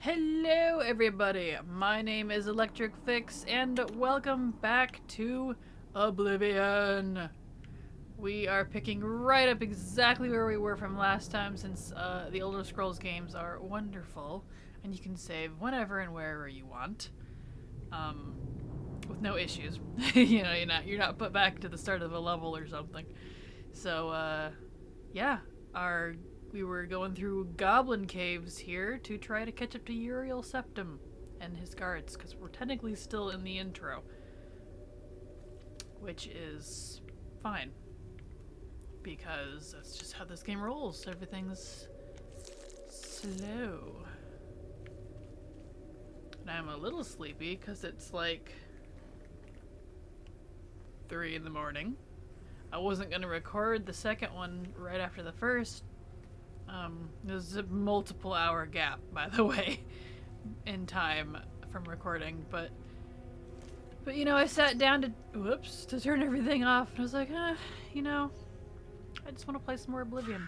Hello everybody, my name is Electric Fix and welcome back to Oblivion. We are picking right up exactly where we were from last time since the Elder Scrolls games are wonderful and you can save whenever and wherever you want. With no issues. You know, you're not put back to the start of a level or something. So yeah, we were going through goblin caves here to try to catch up to Uriel Septim and his guards, because we're technically still in the intro. Which is fine. Because that's just how this game rolls. Everything's slow. And I'm a little sleepy because it's like 3 in the morning. I wasn't going to record the second one right after the first. There's a multiple hour gap, by the way, in time from recording, but you know, I sat down to turn everything off, and I was like, you know, I just want to play some more Oblivion.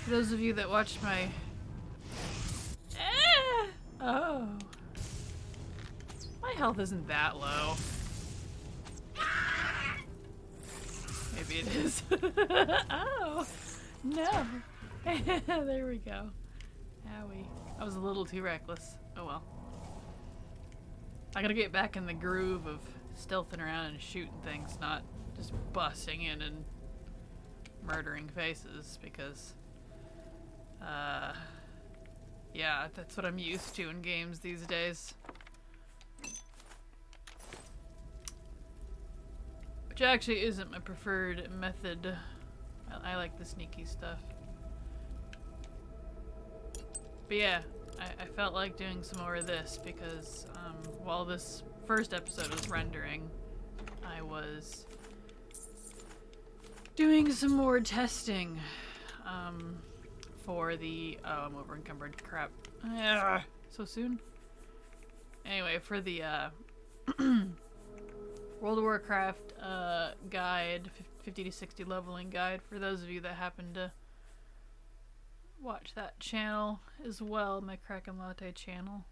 For those of you that watched my... Oh. My health isn't that low. Maybe it is. Oh, no. There we go. Owie. I was a little too reckless. Oh well. I gotta get back in the groove of stealthing around and shooting things, not just busting in and murdering faces, because, yeah, that's what I'm used to in games these days. Which actually isn't my preferred method. I like the sneaky stuff. But yeah, I felt like doing some more of this because while this first episode was rendering, I was doing some more testing for the... Oh, I'm over encumbered. Crap. So soon? Anyway, for the World of Warcraft guide, 50 to 60 leveling guide, for those of you that happen to watch that channel as well, my Kraken Latte channel.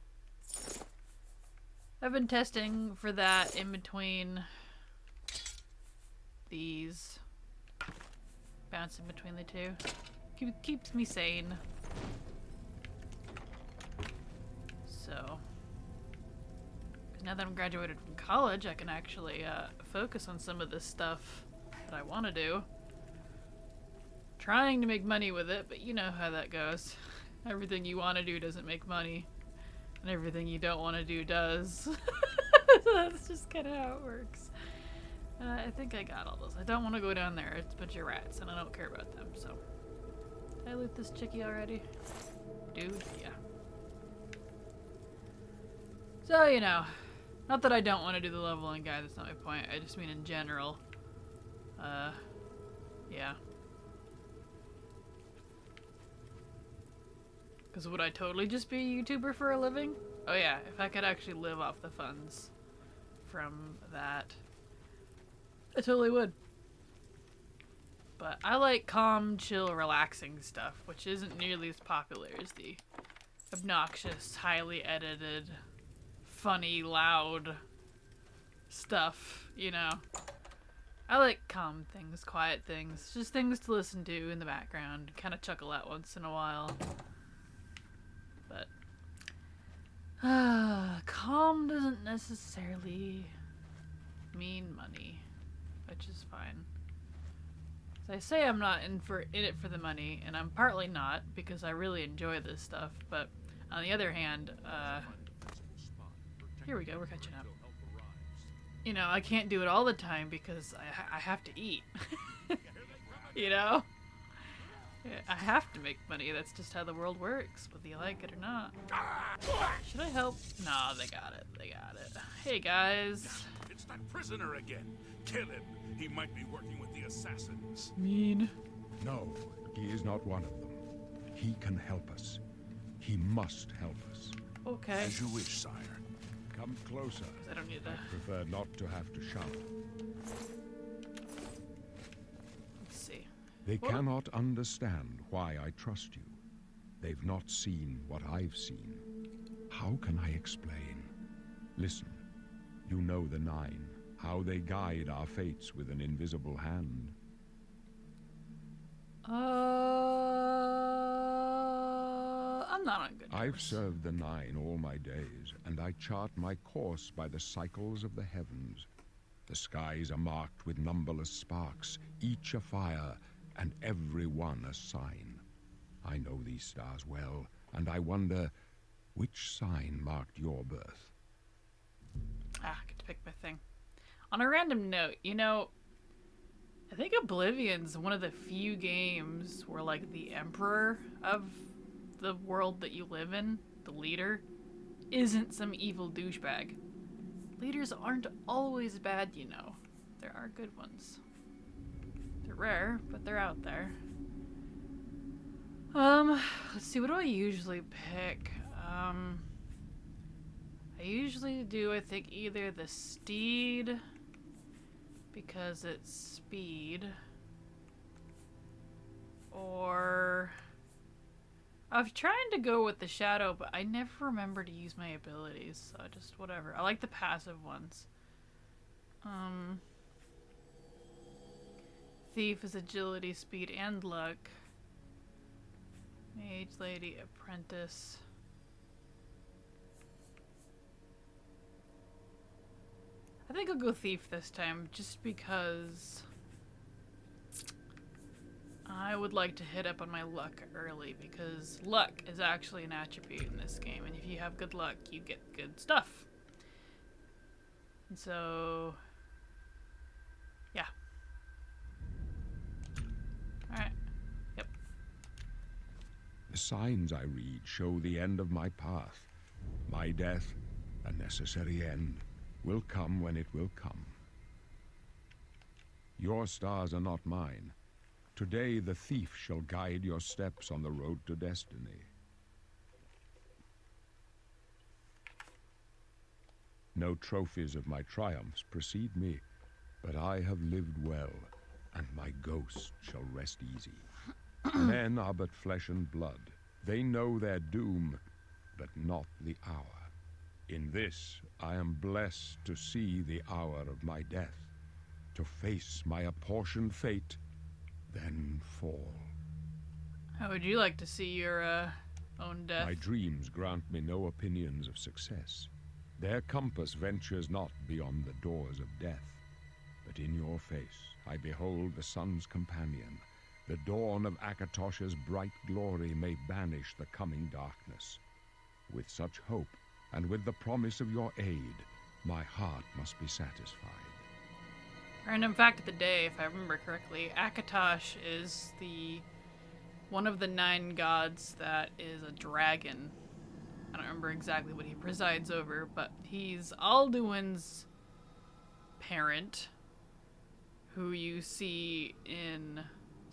I've been testing for that in between these, bouncing between the two. Keeps me sane. So now that I'm graduated from college, I can actually focus on some of this stuff that I want to do. Trying to make money with it, but you know how that goes. Everything you want to do doesn't make money, and everything you don't want to do does. So that's just kind of how it works. I think I got all those. I don't want to go down there. It's a bunch of rats, and I don't care about them, so. Did I loot this chickie already? Dude, yeah. So, you know. Not that I don't want to do the leveling guide, that's not my point. I just mean in general. Yeah. Because would I totally just be a YouTuber for a living? Oh yeah, if I could actually live off the funds from that, I totally would. But I like calm, chill, relaxing stuff, which isn't nearly as popular as the obnoxious, highly edited, funny, loud stuff, you know. I like calm things, quiet things, just things to listen to in the background, kind of chuckle at once in a while. But calm doesn't necessarily mean money, which is fine. As I say, I'm not in it for the money, and I'm partly not because I really enjoy this stuff. But on the other hand, here we go, we're catching up. You know, I can't do it all the time because I have to eat. You know? I have to make money, that's just how the world works, whether you like it or not. Should I help? No, they got it, they got it. Hey guys. It's that prisoner again. Kill him. He might be working with the assassins. Mean. No, he is not one of them. He can help us. He must help us. Okay. As you wish, sire. Come closer. I don't need to. I prefer not to have to shout. Let's see. They cannot understand why I trust you. They've not seen what I've seen. How can I explain? Listen, you know the Nine, how they guide our fates with an invisible hand. I'm not on good terms. I've served the Nine all my days, and I chart my course by the cycles of the heavens. The skies are marked with numberless sparks, each a fire, and every one a sign. I know these stars well, and I wonder, which sign marked your birth? I get to pick my thing. On a random note, you know, I think Oblivion's one of the few games where, like, the emperor of the world that you live in, the leader, isn't some evil douchebag. Leaders aren't always bad, you know. There are good ones. They're rare, but they're out there. Let's see, what do I usually pick? I usually do, I think, either the steed, because it's speed, or I'm trying to go with the shadow, but I never remember to use my abilities, so just whatever. I like the passive ones. Thief is agility, speed, and luck. Mage, lady, apprentice. I think I'll go thief this time, just because I would like to hit up on my luck early, because luck is actually an attribute in this game, and if you have good luck, you get good stuff. And so, yeah. Alright. Yep. The signs I read show the end of my path. My death, a necessary end, will come when it will come. Your stars are not mine. Today the thief shall guide your steps on the road to destiny. No trophies of my triumphs precede me, but I have lived well, and my ghost shall rest easy. Men are but flesh and blood. They know their doom, but not the hour. In this, I am blessed to see the hour of my death, to face my apportioned fate, then fall. How would you like to see your own death? My dreams grant me no opinions of success. Their compass ventures not beyond the doors of death. But in your face I behold the sun's companion. The dawn of Akatosh's bright glory may banish the coming darkness. With such hope, and with the promise of your aid, my heart must be satisfied. Random fact of the day, if I remember correctly, Akatosh is one of the 9 gods that is a dragon. I don't remember exactly what he presides over, but he's Alduin's parent, who you see in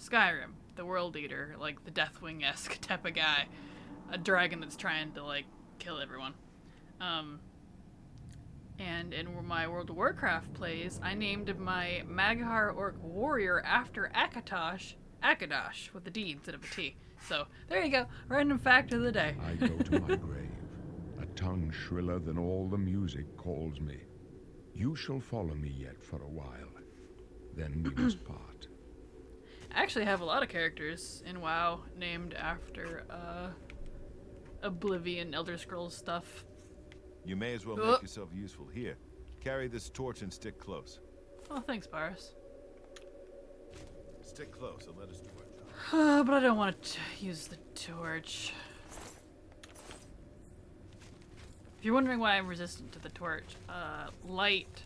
Skyrim, the World Eater, like the Deathwing-esque type of guy. A dragon that's trying to, like, kill everyone. And in my World of Warcraft plays, I named my Maghar Orc warrior after Akatosh, Akadosh, with a D instead of a T. So, there you go. Random fact of the day. I go to my grave. A tongue shriller than all the music calls me. You shall follow me yet for a while. Then we must part. I actually have a lot of characters in WoW named after Oblivion, Elder Scrolls stuff. You may as well make yourself useful here. Carry this torch and stick close. Oh, thanks, Boris. Stick close and let us do our job. But I don't want to use the torch. If you're wondering why I'm resistant to the torch, light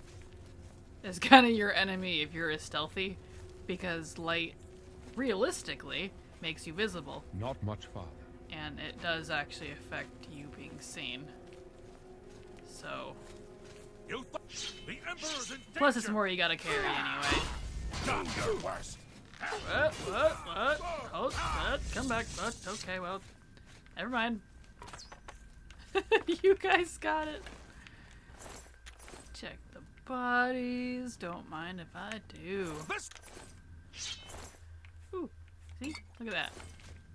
is kind of your enemy if you're as stealthy, because light, realistically, makes you visible. Not much farther. And it does actually affect you being seen. So. The Emperor's in danger. Plus, it's more you gotta carry anyway. Done your worst. What? Oh, come back. Okay, well, never mind. You guys got it. Check the bodies. Don't mind if I do. Ooh, see? Look at that.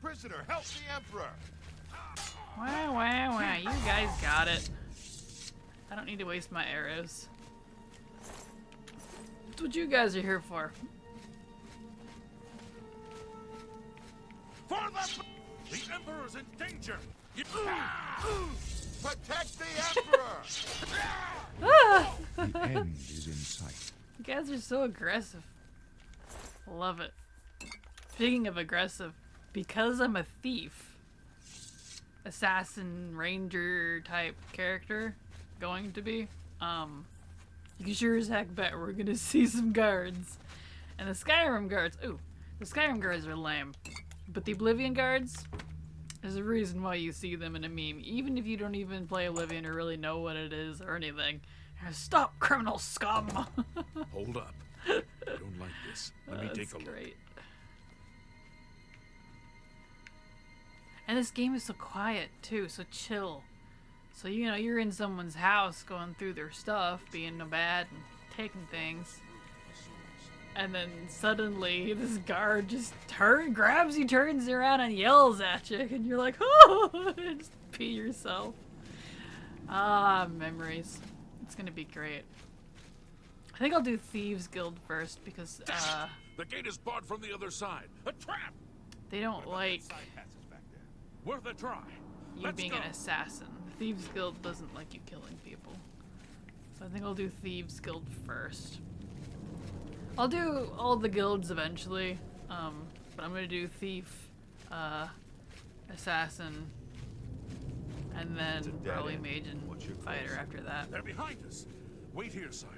Prisoner, help the Emperor! Wow, wow, wow. You guys got it. I don't need to waste my arrows. That's what you guys are here for. For the Emperor's in danger! Protect the Emperor! Ah! The end is in sight. You guys are so aggressive. Love it. Speaking of aggressive, because I'm a thief, assassin, ranger type character, going to be, you can sure as heck bet we're gonna see some guards. And the Skyrim guards, ooh, the Skyrim guards are lame. But the Oblivion guards, there's a reason why you see them in a meme. Even if you don't even play Oblivion or really know what it is or anything. Stop, criminal scum! Hold up. I don't like this. Let me take a look. Great. And this game is so quiet too, so chill. So you know, you're in someone's house going through their stuff, being no bad and taking things. And then suddenly this guard just grabs you, turns around and yells at you, and you're like, oh, just pee yourself. Ah, memories. It's gonna be great. I think I'll do Thieves Guild first because The gate is barred from the other side. A trap! they don't like Side passage back there. Worth a try. you Let's being go. an assassin. The Thieves Guild doesn't like you killing people. So I think I'll do Thieves Guild first. I'll do all the guilds eventually, but I'm gonna do Thief, Assassin, and It's a then dead probably end. Mage and What's your Fighter course? after that. They're behind us. Wait here, sire.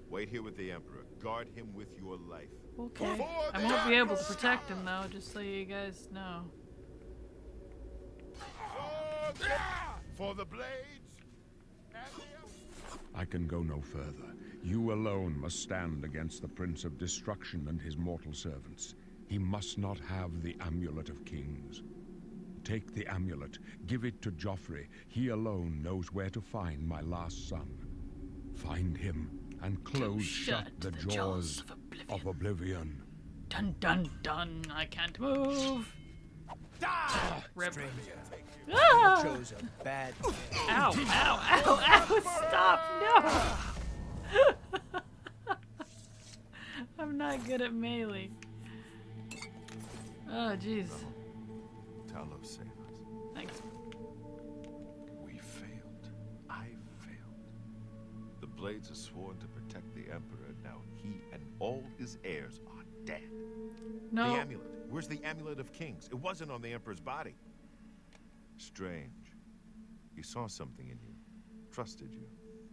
Wait here with the Emperor. Guard him with your life. Okay. For I the won't be able to Emperor! protect him though, just so you guys know. For the blades! And the I can go no further. You alone must stand against the Prince of Destruction and his mortal servants. He must not have the Amulet of Kings. Take the amulet, give it to Joffrey. He alone knows where to find my last son. Find him and close shut the jaws of Oblivion. Dun dun dun, I can't move. Rip. You Ah! chose a bad man. Ow, ow, ow, ow, stop, no! I'm not good at melee. Oh, jeez. Talos save us. Thanks. We failed. I failed. The blades are sworn to protect the Emperor. Now he and all his heirs are dead. No. The amulet. Where's the Amulet of Kings? It wasn't on the Emperor's body. Strange. He saw something in you. Trusted you.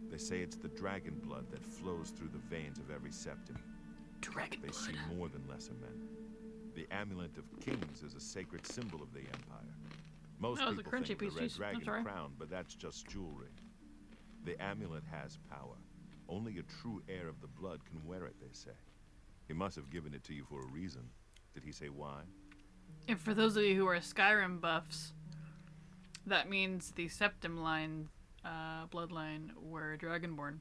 They say it's the dragon blood that flows through the veins of every septim. Dragon They see blood. more than lesser men. The Amulet of Kings is a sacred symbol of the Empire. Most Oh, it's a people crunchy think of piece the of red cheese. dragon I'm sorry. crown, but that's just jewelry. The amulet has power. Only a true heir of the blood can wear it, they say. He must have given it to you for a reason. Did he say why? And for those of you who are Skyrim buffs, that means the Septim line, bloodline were Dragonborn.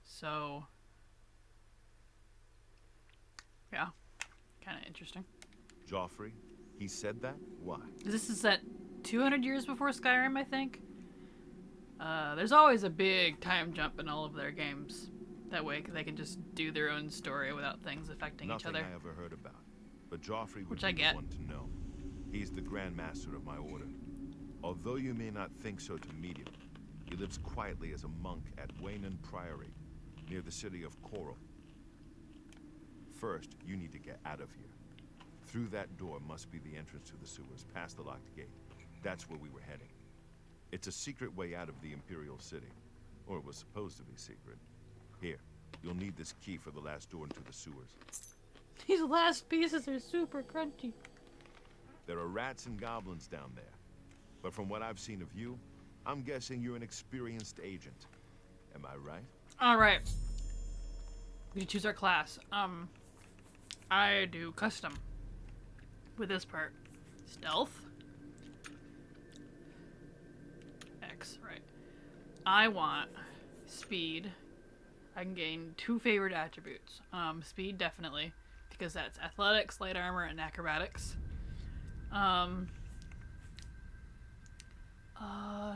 So, yeah, kind of interesting. Joffrey? He said that? Why? This is set 200 years before Skyrim, I think. There's always a big time jump in all of their games. That way they can just do their own story without things affecting each Nothing other. I ever heard about. But Joffrey would Which be I the get. one to know. He's the Grand Master of my order. Although you may not think so to meet him, he lives quietly as a monk at Waynon Priory, near the city of Coral. First, you need to get out of here. Through that door must be the entrance to the sewers, past the locked gate. That's where we were heading. It's a secret way out of the Imperial City. Or it was supposed to be secret. Here, you'll need this key for the last door into the sewers. These last pieces are super crunchy. There are rats and goblins down there. But from what I've seen of you, I'm guessing you're an experienced agent. Am I right? All right. We can choose our class. I do custom with this part. Stealth. X, right. I want speed. I can gain 2 favorite attributes. Speed, definitely, because that's athletics, light armor, and acrobatics.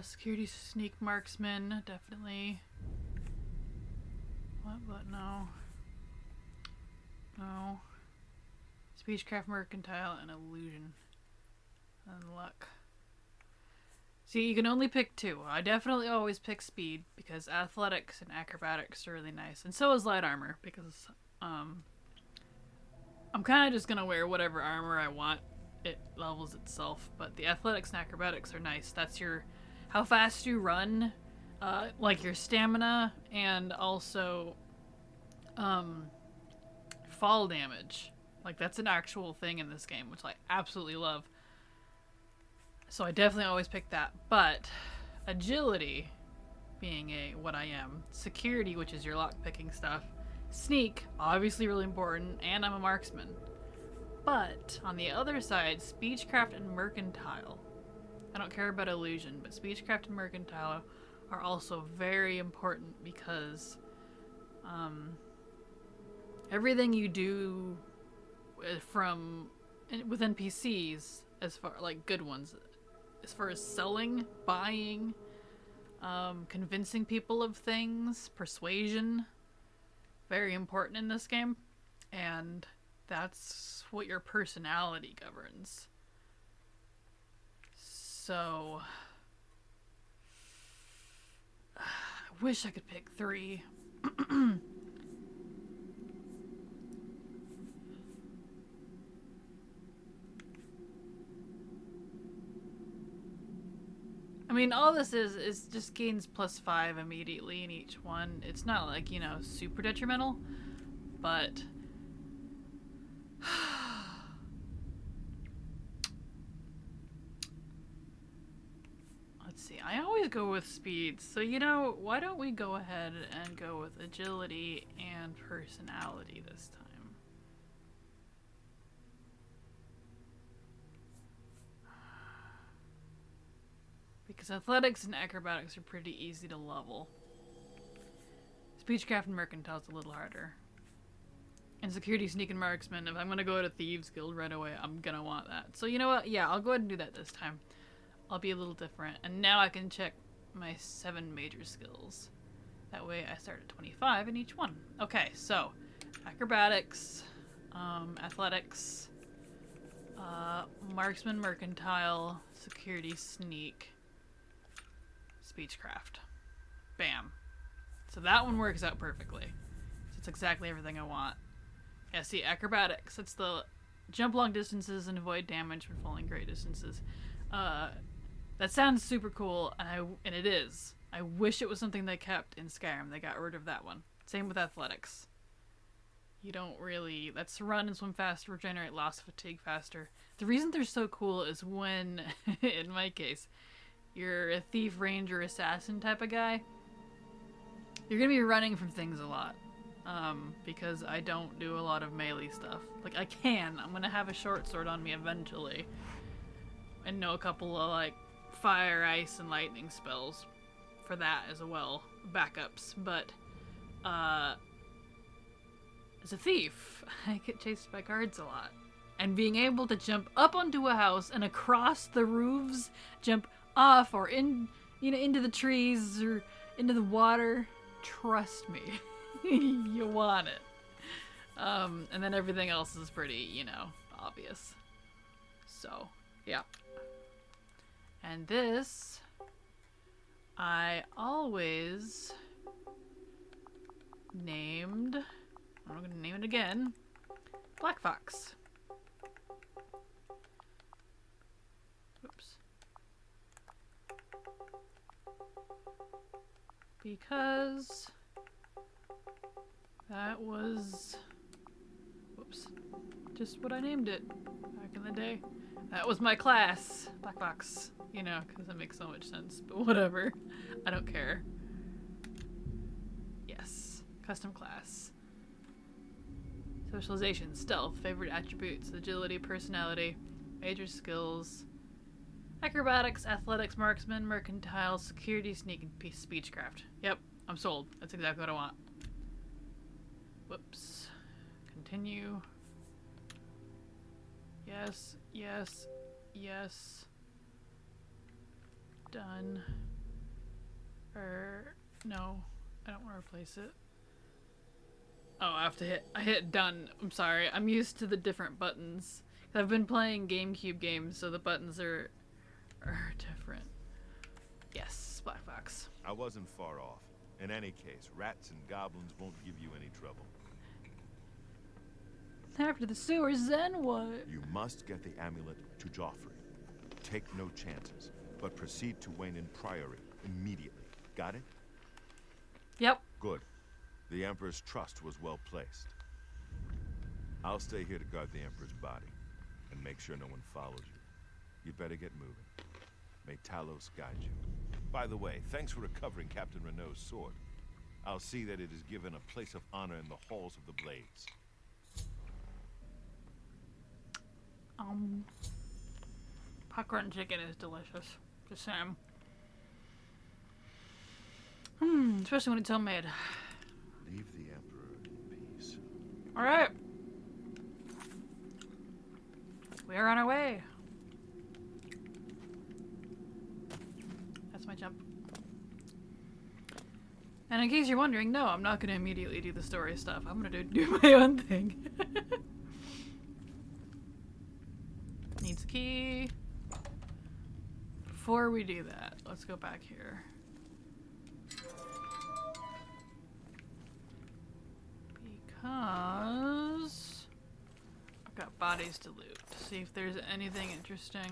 Security sneak marksman, definitely. What? But no. No. Speechcraft mercantile and illusion. And luck. See, you can only pick two. I definitely always pick speed because athletics and acrobatics are really nice. And so is light armor because I'm kind of just going to wear whatever armor I want. It levels itself, but the athletics and acrobatics are nice. That's your how fast you run, like your stamina, and also fall damage. Like that's an actual thing in this game, which I absolutely love. So I definitely always pick that. But agility, being what I am, security, which is your lock picking stuff, sneak, obviously really important, and I'm a marksman. But on the other side, speechcraft and mercantile. I don't care about illusion, but speechcraft and mercantile are also very important because everything you do with NPCs, as far like good ones, as far as selling, buying, convincing people of things, persuasion, very important in this game, and that's what your personality governs. So I wish I could pick 3. I mean, all this is just gains +5 immediately in each one. It's not like, you know, super detrimental, but let's see. I always go with speed, so you know, why don't we go ahead and go with agility and personality this time? Because athletics and acrobatics are pretty easy to level. Speechcraft and mercantile is a little harder. And security, sneak, and marksman, if I'm going to go to Thieves Guild right away, I'm going to want that. So you know what? Yeah, I'll go ahead and do that this time. I'll be a little different. And now I can check my 7 major skills. That way I start at 25 in each one. Okay, so acrobatics, athletics, marksman, mercantile, security, sneak, speechcraft. Bam. So that one works out perfectly. So it's exactly everything I want. Yeah, see, acrobatics. It's the jump long distances and avoid damage when falling great distances. That sounds super cool, and it is. I wish it was something they kept in Skyrim. They got rid of that one. Same with athletics. You don't really... That's run and swim faster, regenerate loss of fatigue faster. The reason they're so cool is when, in my case, you're a thief, ranger, assassin type of guy, you're going to be running from things a lot. Because I don't do a lot of melee stuff. Like, I can. I'm going to have a short sword on me eventually. And know a couple of, like, fire, ice, and lightning spells for that as well. Backups. But, as a thief, I get chased by guards a lot. And being able to jump up onto a house and across the roofs, jump off or in, you know, into the trees or into the water, trust me. You want it. And then everything else is pretty, you know, obvious. So, yeah. And this, I always named, I'm going to name it again, Black Fox. Oops. Because that was, whoops, just what I named it back in the day. That was my class, Black Fox, you know, because it makes so much sense, but whatever. I don't care. Yes, custom class. Socialization, stealth, favorite attributes, agility, personality, major skills, acrobatics, athletics, marksman, mercantile, security, sneak, and speechcraft. Yep, I'm sold. That's exactly what I want. Whoops. Continue. Yes, yes, yes. done. No, I don't want to replace it. Oh, I hit done. I'm sorry. I'm used to the different buttons. I've been playing GameCube games, so the buttons are different. Yes, Black Fox. I wasn't far off. In any case, rats and goblins won't give you any trouble. After the sewers, then what? You must get the amulet to Joffrey. Take no chances, but proceed to Wayne Priory immediately. Got it? Yep. Good. The Emperor's trust was well placed. I'll stay here to guard the Emperor's body and make sure no one follows you. You'd better get moving. May Talos guide you. By the way, thanks for recovering Captain Renault's sword. I'll see that it is given a place of honor in the halls of the Blades. Popcorn chicken is delicious. Just saying. Especially when it's homemade. Leave the Emperor in peace. Alright. We are on our way. That's my jump. And in case you're wondering, no, I'm not going to immediately do the story stuff. I'm going to do my own thing. Needs a key. Before we do that, let's go back here. Because I've got bodies to loot. See if there's anything interesting.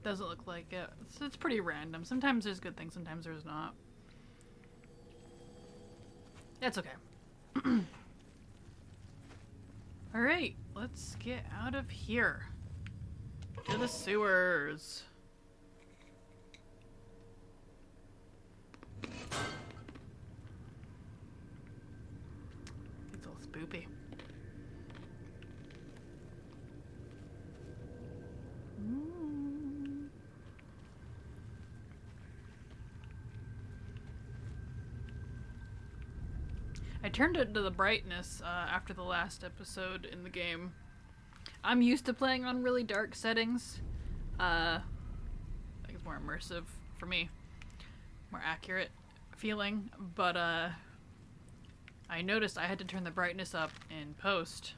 Doesn't look like it. It's pretty random. Sometimes there's good things, sometimes there's not. That's okay. Alright, let's get out of here. To the sewers. It's all spoopy. I turned it to the brightness after the last episode in the game. I'm used to playing on really dark settings. I think it's more immersive for me. More accurate feeling. But I noticed I had to turn the brightness up in post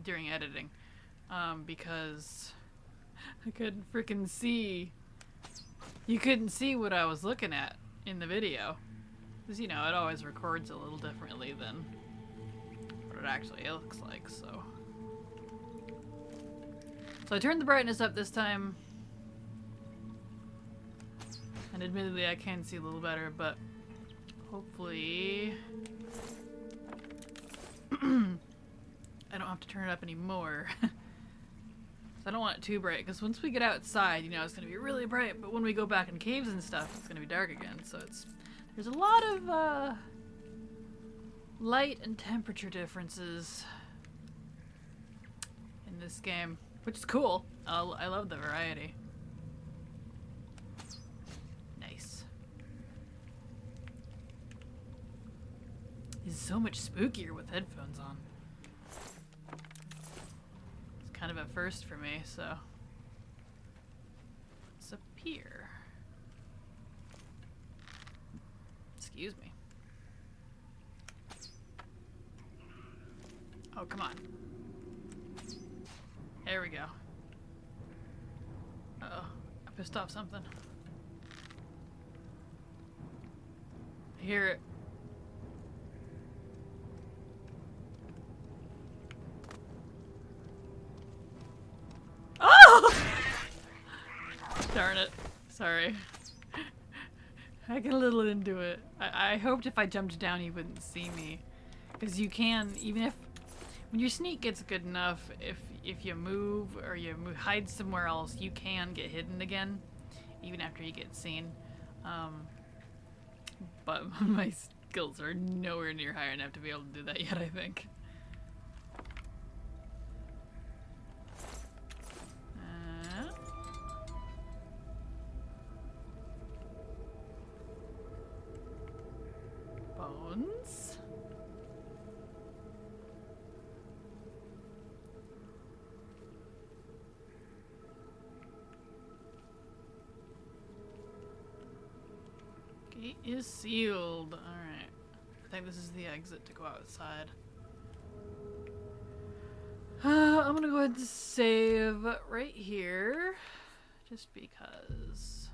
during editing. Because I couldn't freaking see. You couldn't see what I was looking at in the video. Because, you know, it always records a little differently than what it actually looks like, so. So I turned the brightness up this time. And admittedly I can see a little better, but hopefully I don't have to turn it up anymore. I don't want it too bright, because once we get outside, you know, it's going to be really bright, but when we go back in caves and stuff, it's going to be dark again, so there's a lot of light and temperature differences in this game, which is cool. I love the variety. Nice. It's so much spookier with headphones on. It's kind of a first for me, so. What's up here? Excuse me. Oh, come on. There we go. Uh-oh. I pissed off something. I hear it. Oh! Darn it. Sorry. I get a little into it. I hoped if I jumped down he wouldn't see me. Because you can, even if... When your sneak gets good enough, if you move or hide somewhere else, you can get hidden again. Even after you get seen. But my skills are nowhere near high enough to be able to do that yet, I think. Bones. Gate is sealed. Alright. I think this is the exit to go outside. I'm gonna go ahead and save right here. Just because.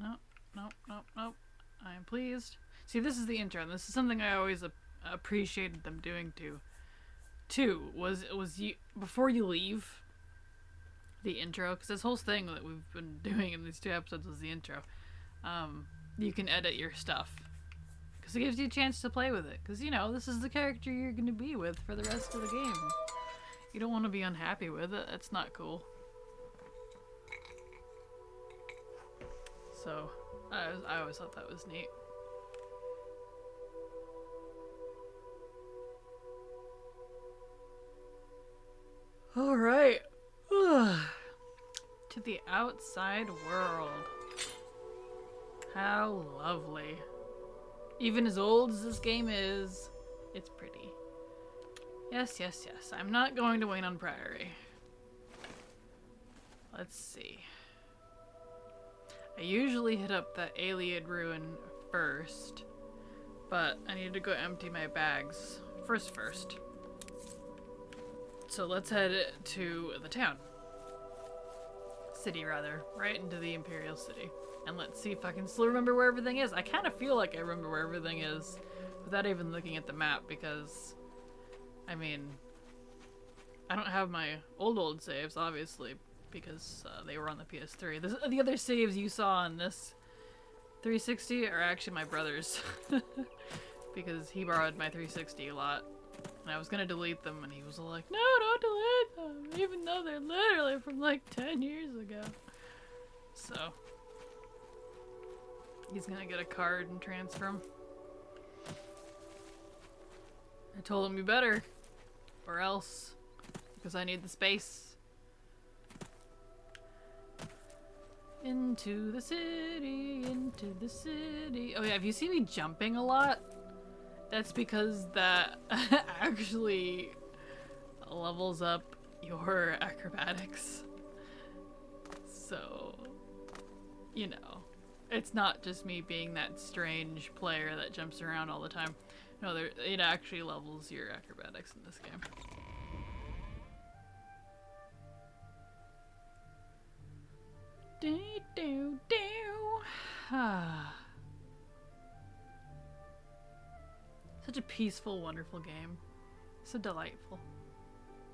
Nope, nope, nope, nope. I am pleased. See, this is the intro, and this is something I always appreciated them doing too. Was you before you leave the intro, because this whole thing that we've been doing in these 2 episodes was the intro. You can edit your stuff because it gives you a chance to play with it. Because you know this is the character you're going to be with for the rest of the game. You don't want to be unhappy with it. That's not cool. So I always thought that was neat. All right. To the outside world. How lovely. Even as old as this game is, it's pretty. Yes, yes, yes. I'm not going to Wayne on Priory. Let's see. I usually hit up that Alien ruin first, but I need to go empty my bags first. So let's head to the town. City, rather. Right into the Imperial City. And let's see if I can still remember where everything is. I kind of feel like I remember where everything is without even looking at the map because, I mean, I don't have my old saves, obviously, because they were on the PS3. The other saves you saw on this 360 are actually my brother's because he borrowed my 360 a lot. And I was gonna delete them, and he was like, "No, don't delete them," even though they're literally from like 10 years ago. So he's gonna get a card and transfer them. I told him you better, or else, because I need the space. Into the city, into the city. Oh yeah, have you seen me jumping a lot? That's because that actually levels up your acrobatics. So, you know, it's not just me being that strange player that jumps around all the time. No, it actually levels your acrobatics in this game. Such a peaceful, wonderful game. So delightful.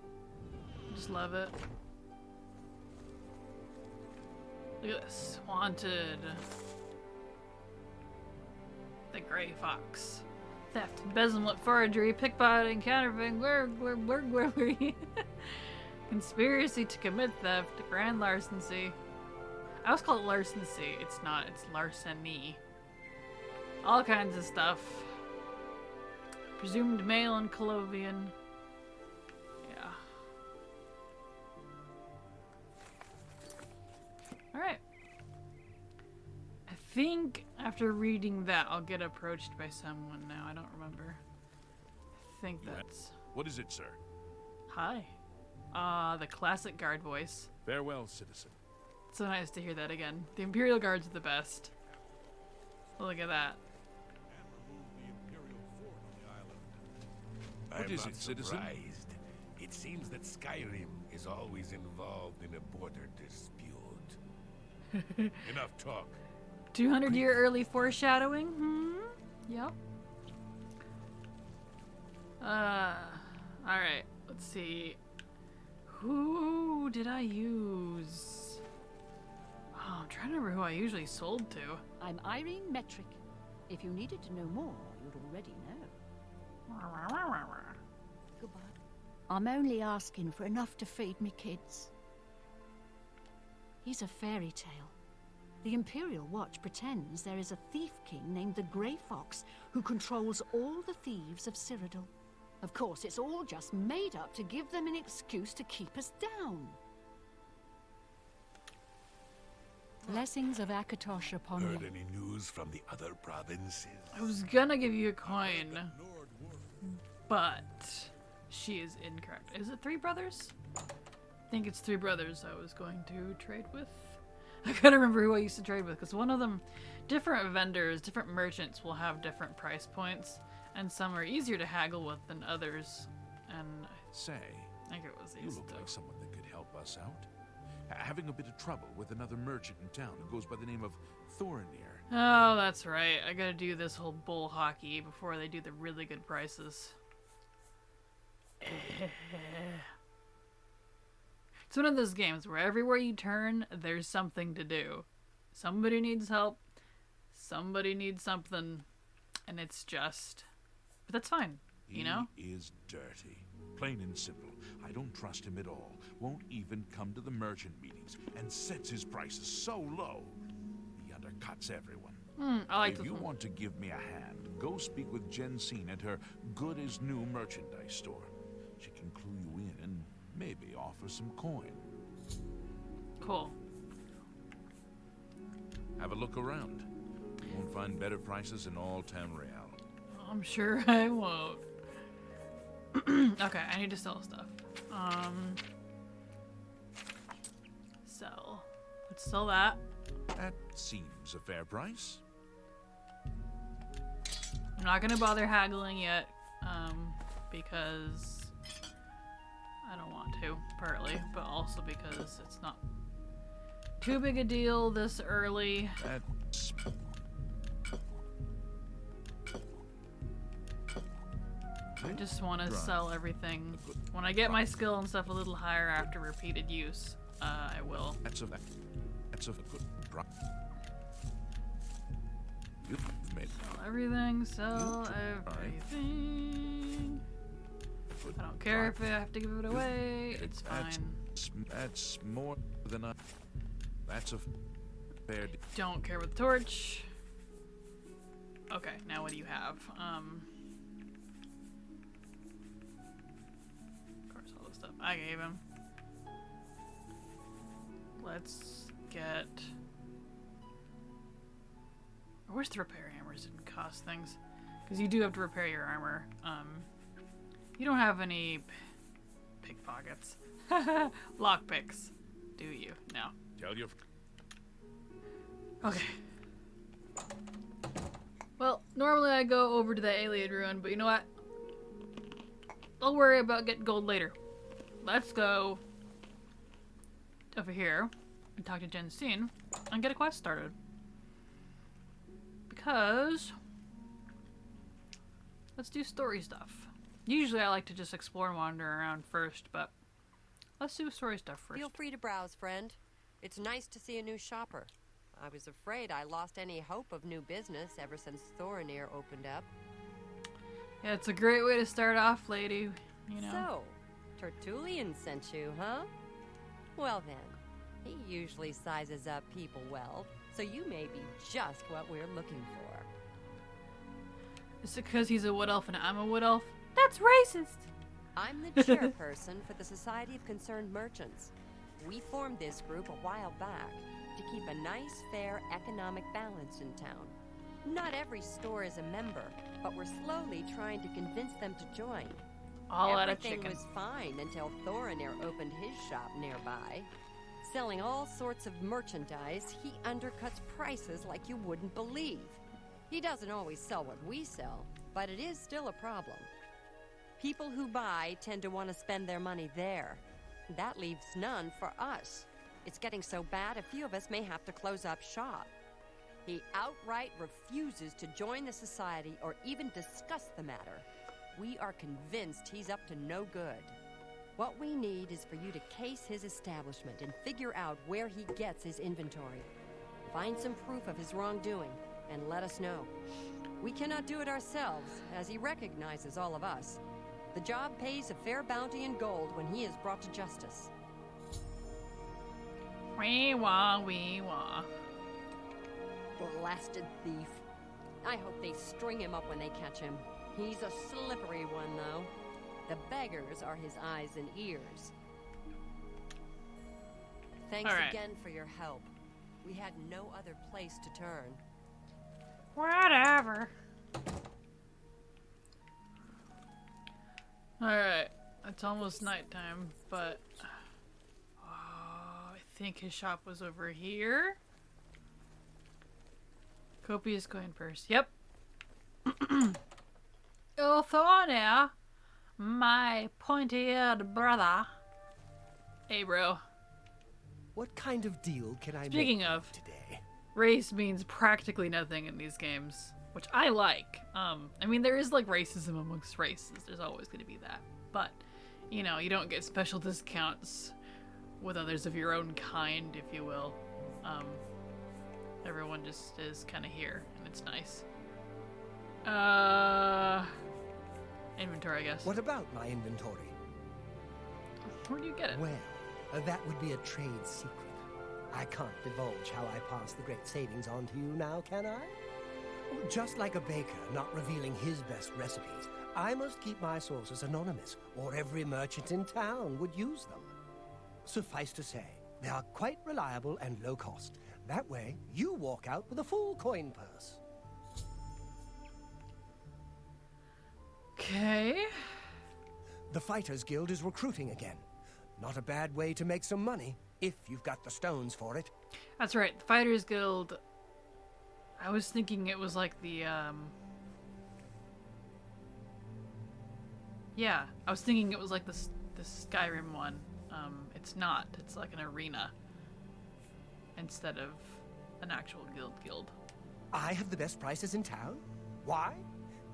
I just love it. Look at this. Wanted. The Gray Fox. Theft, embezzlement, forgery, pickpocketing, counterfeiting, burglary. Conspiracy to commit theft, grand larceny. I always call it larceny. It's not. It's larceny. All kinds of stuff. Presumed male and Oblivion. Yeah. Alright. I think after reading that, I'll get approached by someone now. I don't remember. I think that's... What is it, sir? Hi. The classic guard voice. Farewell, citizen. It's so nice to hear that again. The Imperial Guards are the best. Look at that. What is it, citizen? Surprised. It seems that Skyrim is always involved in a border dispute. Enough talk. 200-year early foreshadowing? Yep. Alright. Let's see. Who did I use? Oh, I'm trying to remember who I usually sold to. I'm Irene Metric. If you needed to know more, you'd already know. Goodbye. I'm only asking for enough to feed me kids. He's a fairy tale. The Imperial Watch pretends there is a thief king named the Grey Fox who controls all the thieves of Cyrodiil. Of course, it's all just made up to give them an excuse to keep us down. Blessings of Akatosh upon Heard you. any news from the other provinces? I was gonna give you a coin, but She is incorrect. Is it 3 brothers? I think it's 3 brothers I was going to trade with. I gotta remember who I used to trade with, because one of them, different vendors, different merchants will have different price points, and some are easier to haggle with than others. And Say, I think it was you these look two. like someone that could help us out. Having a bit of trouble with another merchant in town who goes by the name of Thorinir. Oh, that's right. I gotta do this whole bull hockey before they do the really good prices. It's one of those games where everywhere you turn, there's something to do. Somebody needs help, somebody needs something, and it's just... But that's fine, you know? He is dirty. Plain and simple. I don't trust him at all. Won't even come to the merchant meetings, and sets his prices so low. He undercuts everyone. I like If this you one. want to give me a hand, go speak with Jensine at her good-as-new merchandise store. She can clue you in and maybe offer some coin. Cool. Have a look around. You won't find better prices in all Tamriel. I'm sure I won't. Okay, I need to sell stuff. Sell. Let's sell that. That seems a fair price. I'm not gonna bother haggling yet, because I don't want to, partly, but also because it's not too big a deal this early. That's... I just want to sell everything. When I get my skill and stuff a little higher after repeated use, I will. That's a good price. You've made Sell everything, sell everything. I don't care if I have to give it away, it's fine. That's more than a... That's a fair... Don't care with torch. Okay, now what do you have? Of course, all this stuff I gave him. Let's get... I wish the repair hammers didn't cost things. Because you do have to repair your armor. You don't have any pickpockets. Lockpicks. Do you? No. Tell your... Okay. Well, normally I go over to the alien ruin, but you know what? I'll worry about getting gold later. Let's go over here and talk to Jensine and get a quest started. Because let's do story stuff. Usually I like to just explore and wander around first, but let's do story stuff first. Feel free to browse, friend. It's nice to see a new shopper. I was afraid I lost any hope of new business ever since Thorinir opened up. Yeah, it's a great way to start off, lady. You know. So, Tertullian sent you, huh? Well then, he usually sizes up people well, so you may be just what we're looking for. Is it because he's a wood elf and I'm a wood elf? That's racist! I'm the chairperson for the Society of Concerned Merchants. We formed this group a while back to keep a nice, fair economic balance in town. Not every store is a member, but we're slowly trying to convince them to join. All out of Everything chicken. was fine until Thorinir opened his shop nearby. Selling all sorts of merchandise, he undercuts prices like you wouldn't believe. He doesn't always sell what we sell, but it is still a problem. People who buy tend to want to spend their money there. That leaves none for us. It's getting so bad, a few of us may have to close up shop. He outright refuses to join the society or even discuss the matter. We are convinced he's up to no good. What we need is for you to case his establishment and figure out where he gets his inventory. Find some proof of his wrongdoing and let us know. We cannot do it ourselves, as he recognizes all of us. The job pays a fair bounty in gold when he is brought to justice. Wee wah, wee wah. Blasted thief. I hope they string him up when they catch him. He's a slippery one, though. The beggars are his eyes and ears. Thanks All right. again for your help. We had no other place to turn. Whatever. Alright. It's almost nighttime, but I think his shop was over here. Copious coin purse. Yep. Oh, Thornia, my pointy-eared brother. Hey, bro. What kind of deal can I Speaking make of, today? race means practically nothing in these games, which I like. I mean, there is like racism amongst races. There's always going to be that. But, you know, you don't get special discounts with others of your own kind, if you will. Everyone just is kind of here, and it's nice. Inventory, I guess. What about my inventory? Where do you get it? Well, that would be a trade secret. I can't divulge how I pass the great savings on to you now, can I? Just like a baker not revealing his best recipes, I must keep my sources anonymous, or every merchant in town would use them. Suffice to say, they are quite reliable and low cost. That way, you walk out with a full coin purse. Okay. The Fighters Guild is recruiting again. Not a bad way to make some money, if you've got the stones for it. That's right, the Fighters Guild. I was thinking it was like the, yeah, I was thinking it was like the Skyrim one. It's not. It's like an arena instead of an actual guild. I have the best prices in town? Why?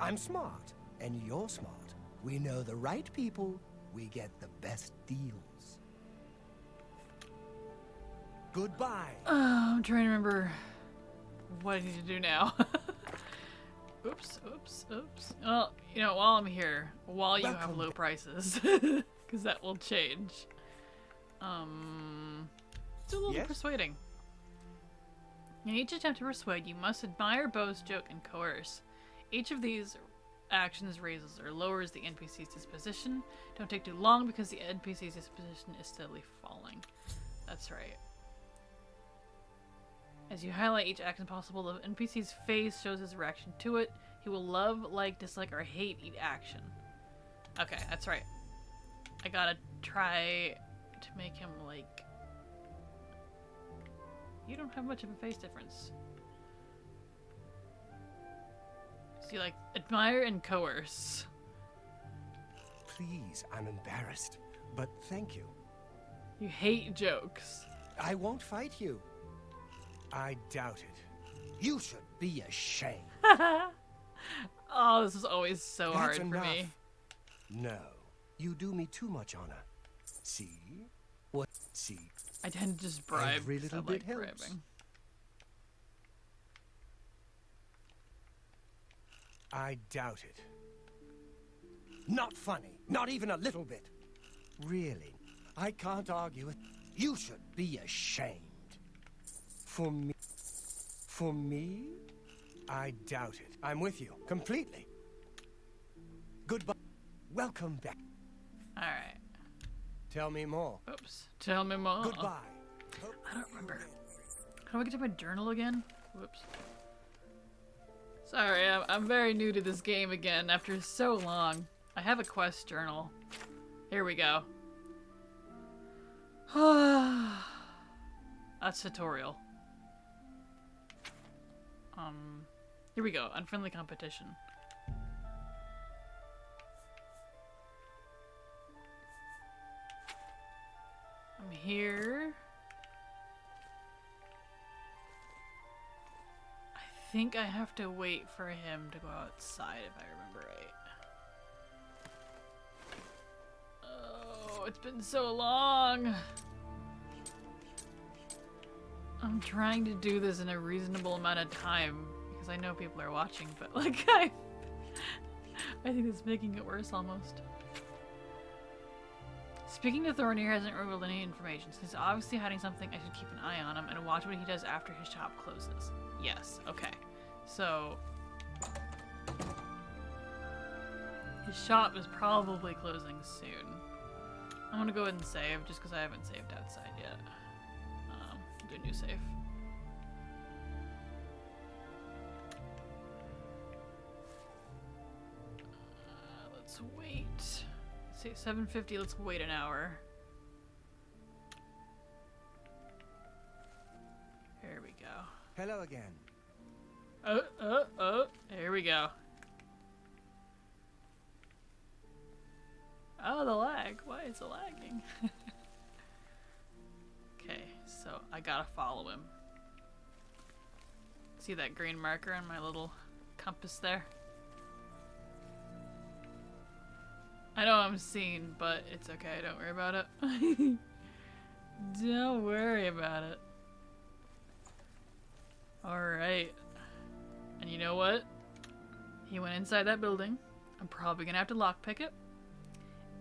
I'm smart, and you're smart. We know the right people, we get the best deals. Goodbye. I'm trying to remember what I need to do now. Oops. Well, you know, while I'm here, while you have low prices, because that will change. Do a little persuading. In each attempt to persuade, you must admire, boast, joke, and coerce. Each of these actions raises or lowers the NPC's disposition. Don't take too long because the NPC's disposition is steadily falling. That's right. As you highlight each action possible, the NPC's face shows his reaction to it. He will love, like, dislike, or hate each action. Okay, that's right. I gotta try to make him, like... You don't have much of a face difference. So you, like, admire and coerce. Please, I'm embarrassed, but thank you. You hate jokes. I won't fight you. I doubt it. You should be ashamed. Oh, this is always so hard That's for enough. me. No, you do me too much honor. See? What? See? I tend to just bribe. Every 'cause little I like bit helps. bribing. I doubt it. Not funny. Not even a little bit. Really, I can't argue it. You should be ashamed. For me? For me? I doubt it. I'm with you. Completely. Goodbye. Welcome back. Alright. Tell me more. Oops. Tell me more. Goodbye. I don't remember. How do I get to my journal again? Whoops. Sorry, I'm very new to this game again after so long. I have a quest journal. Here we go. That's tutorial. Here we go. Unfriendly competition. I'm here. I think I have to wait for him to go outside if I remember right. Oh, it's been so long. I'm trying to do this in a reasonable amount of time because I know people are watching, but like I think it's making it worse almost. Speaking to Thornir hasn't revealed any information, so he's obviously hiding something. I should keep an eye on him and watch what he does after his shop closes. Yes, okay. So his shop is probably closing soon. I'm gonna go ahead and save just because I haven't saved outside yet. Do a new save. Let's wait. Let's see, 7:50. Let's wait an hour. Here we go. Hello again. Here we go. Oh, the lag. Why is it lagging? Okay, so I gotta follow him. See that green marker on my little compass there? I know I'm seen, but it's okay. Don't worry about it. Don't worry about it. Alright. And you know what? He went inside that building. I'm probably gonna have to lockpick it.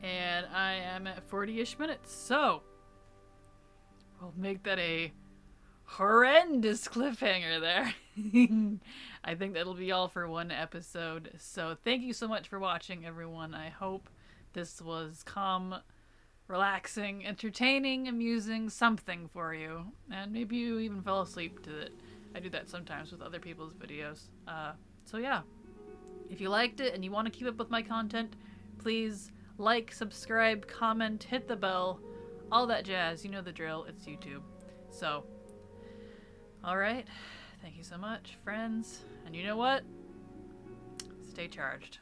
And I am at 40-ish minutes, so we'll make that a horrendous cliffhanger there. I think that'll be all for one episode. So thank you so much for watching, everyone. I hope this was calm, relaxing, entertaining, amusing, something for you. And maybe you even fell asleep to it. I do that sometimes with other people's videos. So yeah, if you liked it and you want to keep up with my content, please like, subscribe, comment, hit the bell, all that jazz. You know the drill. It's YouTube. So, alright. Thank you so much, friends. And you know what? Stay charged.